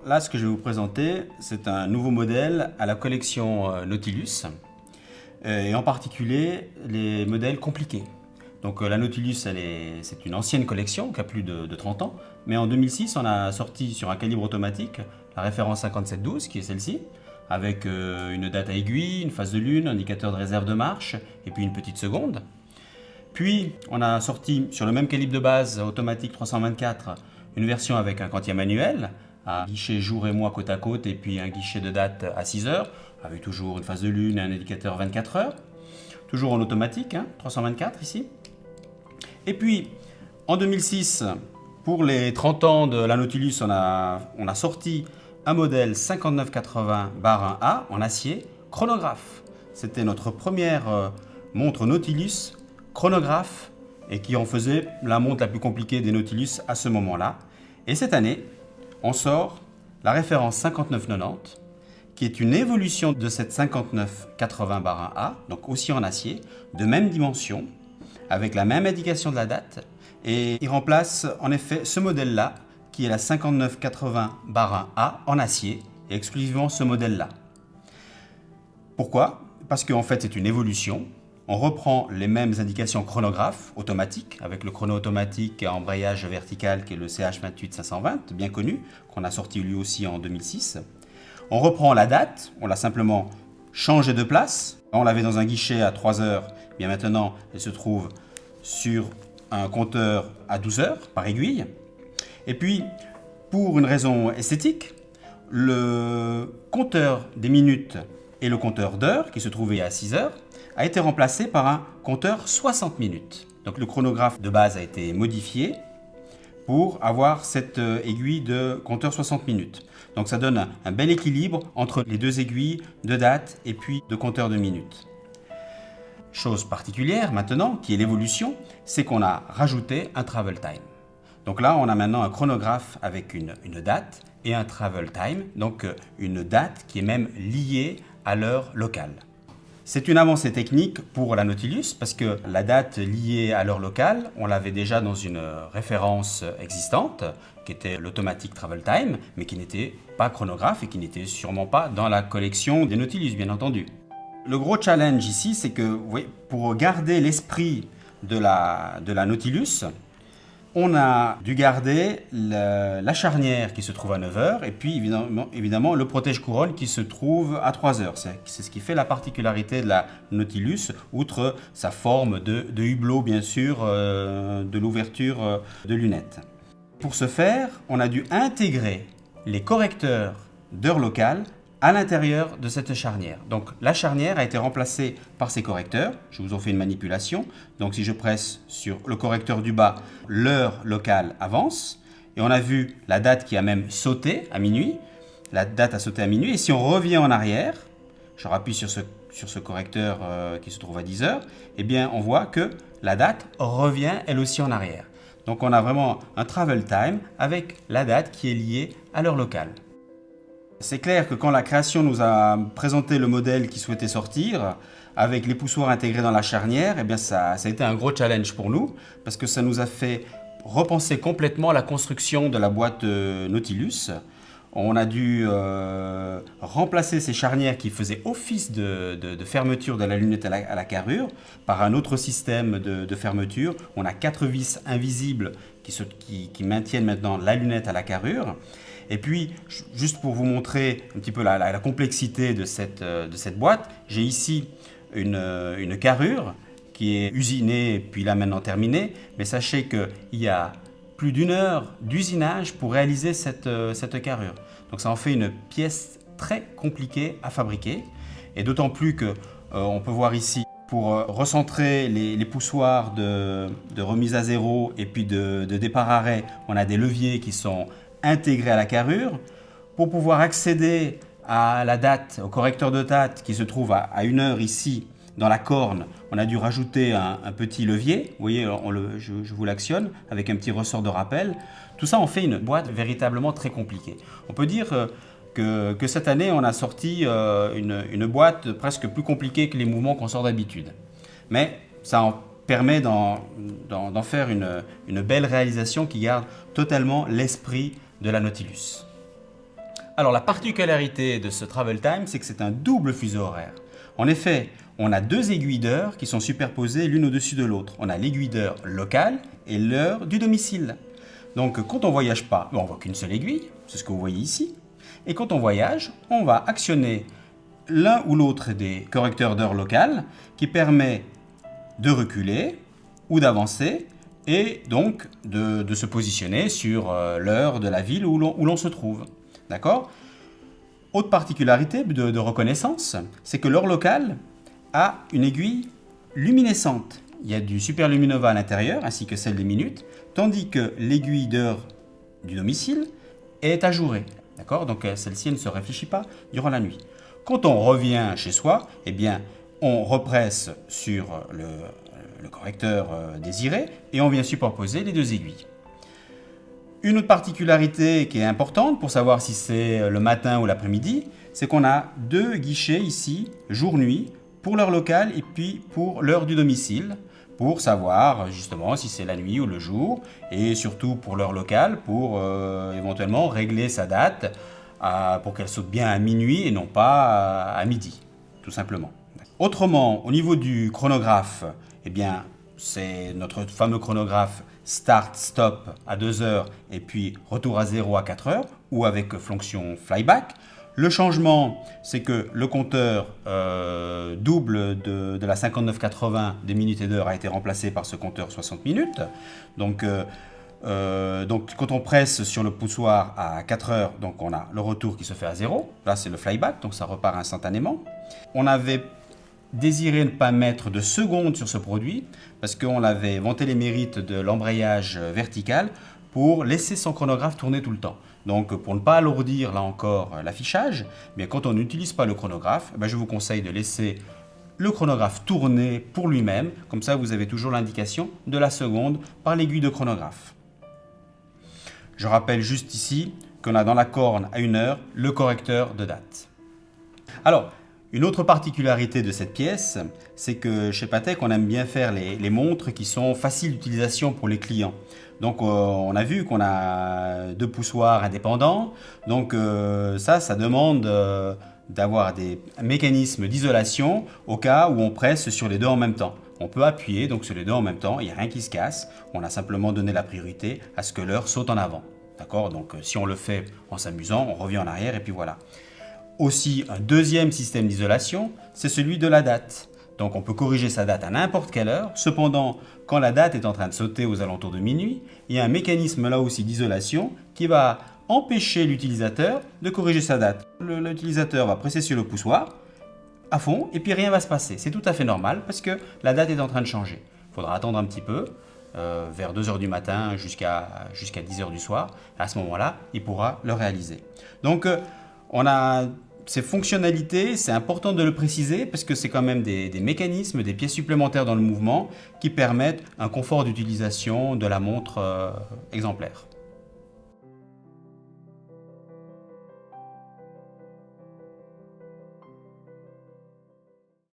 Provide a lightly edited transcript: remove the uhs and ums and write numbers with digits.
Là, ce que je vais vous présenter, c'est un nouveau modèle à la collection Nautilus, et en particulier les modèles compliqués. Donc la Nautilus, c'est une ancienne collection qui a plus de 30 ans, mais en 2006, on a sorti sur un calibre automatique la référence 5712, qui est celle-ci, avec une date à aiguille, une phase de lune, un indicateur de réserve de marche, et puis une petite seconde. Puis, on a sorti sur le même calibre de base automatique 324 une version avec un quantième manuel, un guichet jour et mois côte à côte, et puis un guichet de date à 6 heures, avec toujours une phase de lune et un indicateur 24 heures. Toujours en automatique, 324 ici. Et puis, en 2006, pour les 30 ans de la Nautilus, on a sorti un modèle 5980-1A en acier chronographe. C'était notre première montre Nautilus chronographe et qui en faisait la montre la plus compliquée des Nautilus à ce moment-là. Et cette année, on sort la référence 5990, qui est une évolution de cette 5980-1A, donc aussi en acier, de même dimension, avec la même indication de la date, et il remplace en effet ce modèle-là, qui est la 5980-1A en acier, et exclusivement ce modèle-là. Pourquoi? Parce qu'en fait c'est une évolution. On reprend les mêmes indications chronographes automatiques, avec le chrono automatique à embrayage vertical qui est le CH28520, bien connu, qu'on a sorti lui aussi en 2006. On reprend la date, on l'a simplement changé de place. On l'avait dans un guichet à 3 heures, bien maintenant elle se trouve sur un compteur à 12 heures par aiguille. Et puis, pour une raison esthétique, le compteur des minutes et le compteur d'heures, qui se trouvait à 6 heures, a été remplacé par un compteur 60 minutes. Donc le chronographe de base a été modifié pour avoir cette aiguille de compteur 60 minutes. Donc ça donne un bel équilibre entre les deux aiguilles de date et puis de compteur de minutes. Chose particulière maintenant, qui est l'évolution, c'est qu'on a rajouté un travel time. Donc là, on a maintenant un chronographe avec une date et un travel time, donc une date qui est même liée à l'heure locale. C'est une avancée technique pour la Nautilus parce que la date liée à l'heure locale, on l'avait déjà dans une référence existante qui était l'Automatic Travel Time, mais qui n'était pas chronographe et qui n'était sûrement pas dans la collection des Nautilus, bien entendu. Le gros challenge ici, c'est que pour garder l'esprit de la Nautilus, on a dû garder la charnière qui se trouve à 9 heures et puis évidemment le protège-couronne qui se trouve à 3 heures. C'est ce qui fait la particularité de la Nautilus, outre sa forme de hublot bien sûr, de l'ouverture de lunettes. Pour ce faire, on a dû intégrer les correcteurs d'heure locale à l'intérieur de cette charnière. Donc la charnière a été remplacée par ces correcteurs. Je vous en fais une manipulation. Donc si je presse sur le correcteur du bas, l'heure locale avance. Et on a vu la date qui a même sauté à minuit. La date a sauté à minuit. Et si on revient en arrière, je rappuie sur ce correcteur qui se trouve à 10 heures, eh bien on voit que la date revient elle aussi en arrière. Donc on a vraiment un travel time avec la date qui est liée à l'heure locale. C'est clair que quand la création nous a présenté le modèle qui souhaitait sortir, avec les poussoirs intégrés dans la charnière, eh bien ça a été un gros challenge pour nous, parce que ça nous a fait repenser complètement la construction de la boîte Nautilus. On a dû remplacer ces charnières qui faisaient office de fermeture de la lunette à la carrure par un autre système de fermeture. On a 4 vis invisibles qui maintiennent maintenant la lunette à la carrure. Et puis, juste pour vous montrer un petit peu la complexité de cette boîte, j'ai ici une carrure qui est usinée puis là maintenant terminée. Mais sachez qu'il y a plus d'1 heure d'usinage pour réaliser cette carrure. Donc ça en fait une pièce très compliquée à fabriquer. Et d'autant plus qu'on peut voir ici, pour recentrer les poussoirs de remise à zéro et puis de départ arrêt, on a des leviers qui sont intégré à la carrure. Pour pouvoir accéder à la date, au correcteur de date qui se trouve à 1 heure ici dans la corne, on a dû rajouter un petit levier. Vous voyez, je vous l'actionne avec un petit ressort de rappel. Tout ça en fait une boîte véritablement très compliquée. On peut dire que cette année, on a sorti une boîte presque plus compliquée que les mouvements qu'on sort d'habitude. Mais ça en permet d'en faire une belle réalisation qui garde totalement l'esprit de la Nautilus. Alors la particularité de ce travel time, c'est que c'est un double fuseau horaire. En effet, on a deux aiguilles d'heure qui sont superposées l'une au-dessus de l'autre. On a l'aiguille d'heure locale et l'heure du domicile. Donc quand on ne voyage pas, on ne voit qu'une seule aiguille, c'est ce que vous voyez ici. Et quand on voyage, on va actionner l'un ou l'autre des correcteurs d'heure locale qui permet de reculer ou d'avancer et donc de se positionner sur l'heure de la ville où l'on se trouve. D'accord ? Autre particularité de reconnaissance, c'est que l'heure locale a une aiguille luminescente. Il y a du superluminova à l'intérieur, ainsi que celle des minutes, tandis que l'aiguille d'heure du domicile est ajourée. D'accord ? Donc celle-ci ne se réfléchit pas durant la nuit. Quand on revient chez soi, eh bien, on represse sur le correcteur désiré et on vient superposer les deux aiguilles. Une autre particularité qui est importante pour savoir si c'est le matin ou l'après-midi, c'est qu'on a deux guichets ici, jour-nuit, pour l'heure locale et puis pour l'heure du domicile, pour savoir justement si c'est la nuit ou le jour, et surtout pour l'heure locale, pour éventuellement régler sa date pour qu'elle saute bien à minuit et non pas à midi, tout simplement. Autrement, au niveau du chronographe, eh bien, c'est notre fameux chronographe start-stop à 2 heures et puis retour à 0 à 4 heures ou avec fonction flyback. Le changement, c'est que le compteur double de la 5980 des minutes et d'heures a été remplacé par ce compteur 60 minutes. Donc quand on presse sur le poussoir à 4 heures, donc on a le retour qui se fait à 0. Là, c'est le flyback, donc ça repart instantanément. On avait désiré ne pas mettre de seconde sur ce produit parce qu'on avait vanté les mérites de l'embrayage vertical pour laisser son chronographe tourner tout le temps. Donc pour ne pas alourdir là encore l'affichage, mais quand on n'utilise pas le chronographe, je vous conseille de laisser le chronographe tourner pour lui-même, comme ça vous avez toujours l'indication de la seconde par l'aiguille de chronographe. Je rappelle juste ici qu'on a dans la corne à 1 heure le correcteur de date. Alors, une autre particularité de cette pièce, c'est que chez Patek, on aime bien faire les montres qui sont faciles d'utilisation pour les clients. Donc on a vu qu'on a 2 poussoirs indépendants, donc ça demande d'avoir des mécanismes d'isolation au cas où on presse sur les deux en même temps. On peut appuyer donc sur les deux en même temps, il n'y a rien qui se casse, on a simplement donné la priorité à ce que l'heure saute en avant. D'accord ? Donc si on le fait en s'amusant, on revient en arrière et puis voilà. Aussi, un deuxième système d'isolation, c'est celui de la date. Donc on peut corriger sa date à n'importe quelle heure. Cependant, quand la date est en train de sauter aux alentours de minuit, il y a un mécanisme là aussi d'isolation qui va empêcher l'utilisateur de corriger sa date. L'utilisateur va presser sur le poussoir à fond et puis rien ne va se passer. C'est tout à fait normal parce que la date est en train de changer. Il faudra attendre un petit peu, vers 2 heures du matin jusqu'à 10 heures du soir. À ce moment-là, il pourra le réaliser. Donc on a ces fonctionnalités, c'est important de le préciser parce que c'est quand même des mécanismes, des pièces supplémentaires dans le mouvement qui permettent un confort d'utilisation de la montre exemplaire.